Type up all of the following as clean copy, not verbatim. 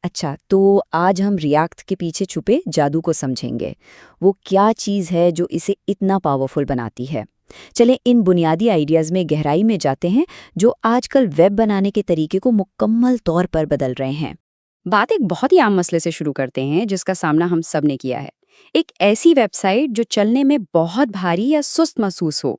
اچھا، تو آج ہم ریاکٹ کے پیچھے چھپے جادو کو سمجھیں گے۔ وہ کیا چیز ہے جو اسے اتنا پاورفل بناتی ہے؟ چلیں ان بنیادی آئیڈیاز میں گہرائی میں جاتے ہیں جو آج کل ویب بنانے کے طریقے کو مکمل طور پر بدل رہے ہیں۔ بات ایک بہت ہی عام مسئلے سے شروع کرتے ہیں جس کا سامنا ہم سب نے کیا ہے، ایک ایسی ویب سائٹ جو چلنے میں بہت بھاری یا سست محسوس ہو۔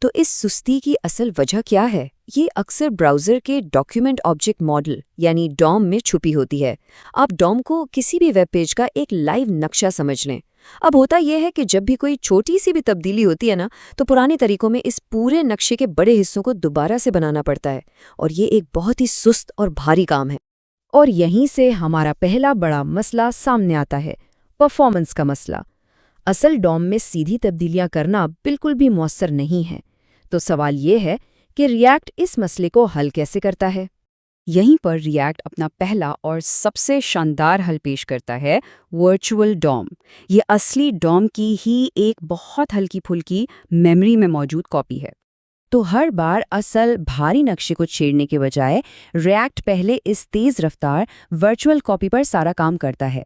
تو اس سستی کی اصل وجہ کیا ہے؟ یہ اکثر براؤزر کے ڈاکیومنٹ آبجیکٹ ماڈل یعنی ڈوم میں چھپی ہوتی ہے۔ آپ ڈوم کو کسی بھی ویب پیج کا ایک لائیو نقشہ سمجھ لیں۔ اب ہوتا یہ ہے کہ جب بھی کوئی چھوٹی سی بھی تبدیلی ہوتی ہے نا، تو پرانے طریقوں میں اس پورے نقشے کے بڑے حصوں کو دوبارہ سے بنانا پڑتا ہے، اور یہ ایک بہت ہی سست اور بھاری کام ہے۔ اور یہیں سے ہمارا پہلا بڑا مسئلہ سامنے آتا ہے، پرفارمنس کا مسئلہ۔ اصل ڈوم میں سیدھی تبدیلیاں کرنا بالکل بھی مؤثر نہیں ہے۔ تو سوال یہ ہے کہ ریاکٹ اس مسئلے کو حل کیسے کرتا ہے؟ یہیں پر ریاکٹ اپنا پہلا اور سب سے شاندار حل پیش کرتا ہے، ورچوئل ڈوم۔ یہ اصلی ڈوم کی ہی ایک بہت ہلکی پھلکی میموری میں موجود کاپی ہے۔ تو ہر بار اصل بھاری نقشے کو چھیڑنے کے بجائے ریاکٹ پہلے اس تیز رفتار ورچوئل کاپی پر سارا کام کرتا ہے۔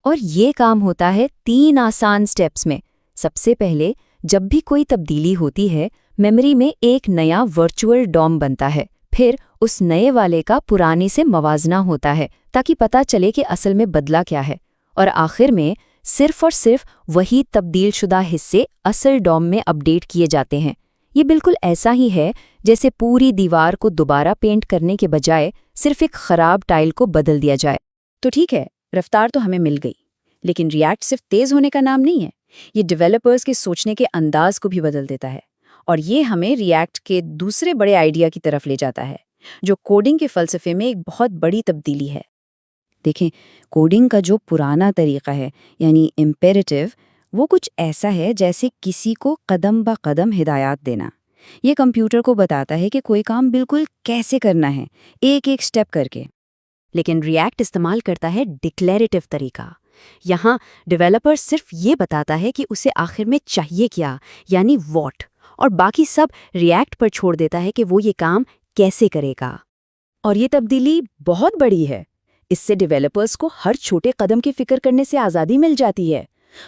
اور یہ کام ہوتا ہے 3 آسان سٹیپس میں۔ سب سے پہلے جب بھی کوئی تبدیلی ہوتی ہے، میموری میں ایک نیا ورچوئل ڈوم بنتا ہے، پھر اس نئے والے کا پرانے سے موازنہ ہوتا ہے تاکہ پتہ چلے کہ اصل میں بدلا کیا ہے، اور آخر میں صرف اور صرف وہی تبدیل شدہ حصے اصل ڈوم میں اپڈیٹ کیے جاتے ہیں۔ یہ بالکل ایسا ہی ہے جیسے پوری دیوار کو دوبارہ پینٹ کرنے کے بجائے صرف ایک خراب ٹائل کو بدل دیا جائے۔ تو ٹھیک ہے، رفتار تو ہمیں مل گئی، لیکن ریاکٹ صرف تیز ہونے کا نام نہیں ہے، یہ ڈیولپرز کے سوچنے کے انداز کو بھی بدل دیتا ہے۔ اور یہ ہمیں ریاکٹ کے دوسرے بڑے آئیڈیا کی طرف لے جاتا ہے، جو کوڈنگ کے فلسفے میں ایک بہت بڑی تبدیلی ہے۔ دیکھیں، کوڈنگ کا جو پرانا طریقہ ہے یعنی امپیریٹیو، وہ کچھ ایسا ہے جیسے کسی کو قدم با قدم ہدایات دینا۔ یہ کمپیوٹر کو بتاتا ہے کہ کوئی کام بالکل کیسے کرنا ہے، ایک ایک سٹیپ کر کے۔ لیکن ریاکٹ استعمال کرتا ہے ڈکلیریٹو طریقہ۔ یہاں ڈیولپر صرف یہ بتاتا ہے کہ اسے آخر میں چاہیے کیا، یعنی واٹ، اور باقی سب ریاکٹ پر چھوڑ دیتا ہے کہ وہ یہ کام کیسے کرے گا۔ اور یہ تبدیلی بہت بڑی ہے۔ اس سے ڈیولپرز کو ہر چھوٹے قدم کی فکر کرنے سے آزادی مل جاتی ہے۔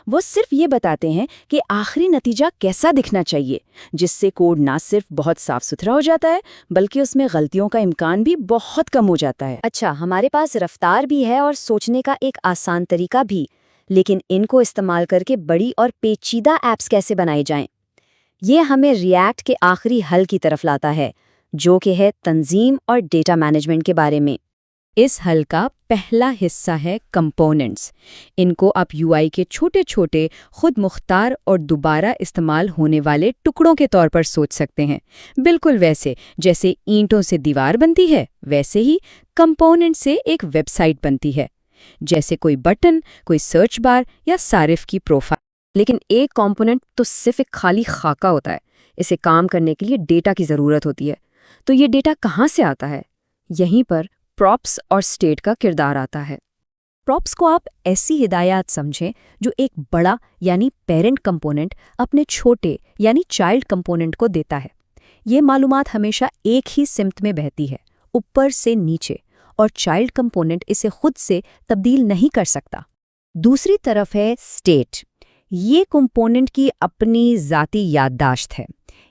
وہ صرف یہ بتاتے ہیں کہ آخری نتیجہ کیسا دکھنا چاہیے، جس سے کوڈ نہ صرف بہت صاف ستھرا ہو جاتا ہے بلکہ اس میں غلطیوں کا امکان بھی بہت کم ہو جاتا ہے۔ اچھا، ہمارے پاس رفتار بھی ہے اور سوچنے کا ایک آسان طریقہ بھی، لیکن ان کو استعمال کر کے بڑی اور پیچیدہ ایپس کیسے بنائی جائیں؟ یہ ہمیں ریاکٹ کے آخری حل کی طرف لاتا ہے، جو کہ ہے تنظیم اور ڈیٹا مینجمنٹ کے بارے میں۔ اس حل کا پہلا حصہ ہے کمپوننٹس۔ ان کو آپ یو آئی کے چھوٹے چھوٹے خود مختار اور دوبارہ استعمال ہونے والے ٹکڑوں کے طور پر سوچ سکتے ہیں۔ بالکل ویسے جیسے اینٹوں سے دیوار بنتی ہے، ویسے ہی کمپوننٹ سے ایک ویب سائٹ بنتی ہے، جیسے کوئی بٹن، کوئی سرچ بار یا صارف کی پروفائل۔ لیکن ایک کمپوننٹ تو صرف ایک خالی خاکہ ہوتا ہے۔ اسے کام کرنے کے لیے ڈیٹا کی ضرورت ہوتی ہے۔ تو یہ ڈیٹا کہاں سے آتا ہے؟ یہیں پر پراپس اور اسٹیٹ کا کردار آتا ہے۔ پراپس کو آپ ایسی ہدایات سمجھیں جو ایک بڑا یعنی پیرنٹ کمپوننٹ اپنے چھوٹے یعنی چائلڈ کمپوننٹ کو دیتا ہے۔ یہ معلومات ہمیشہ ایک ہی سمت میں بہتی ہے، اوپر سے نیچے، اور چائلڈ کمپوننٹ اسے خود سے تبدیل نہیں کر سکتا۔ دوسری طرف ہے اسٹیٹ۔ یہ کمپوننٹ کی اپنی ذاتی یادداشت ہے۔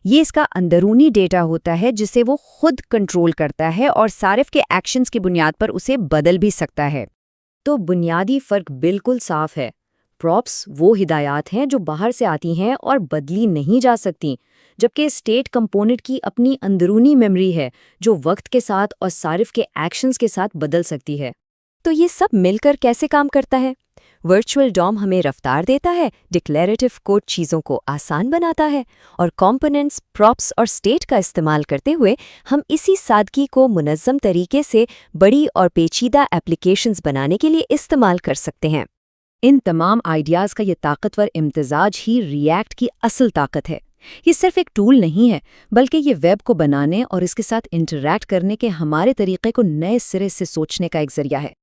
یہ اس کا اندرونی ڈیٹا ہوتا ہے جسے وہ خود کنٹرول کرتا ہے اور صارف کے ایکشنز کی بنیاد پر اسے بدل بھی سکتا ہے۔ تو بنیادی فرق بالکل صاف ہے۔ پراپس وہ ہدایات ہیں جو باہر سے آتی ہیں اور بدلی نہیں جا سکتی، جبکہ اسٹیٹ کمپوننٹ کی اپنی اندرونی میموری ہے جو وقت کے ساتھ اور صارف کے ایکشنز کے ساتھ بدل سکتی ہے۔ تو یہ سب مل کر کیسے کام کرتا ہے؟ ورچوئل ڈوم ہمیں رفتار دیتا ہے، ڈکلیریٹو کوڈ چیزوں کو آسان بناتا ہے، اور کمپوننٹس، پراپس اور اسٹیٹ کا استعمال کرتے ہوئے ہم اسی سادگی کو منظم طریقے سے بڑی اور پیچیدہ ایپلیکیشنز بنانے کے لیے استعمال کر سکتے ہیں۔ ان تمام آئیڈیاز کا یہ طاقتور امتزاج ہی ریاکٹ کی اصل طاقت ہے۔ یہ صرف ایک ٹول نہیں ہے، بلکہ یہ ویب کو بنانے اور اس کے ساتھ انٹریکٹ کرنے کے ہمارے طریقے کو نئے سرے سے سوچنے کا ایک ذریعہ ہے۔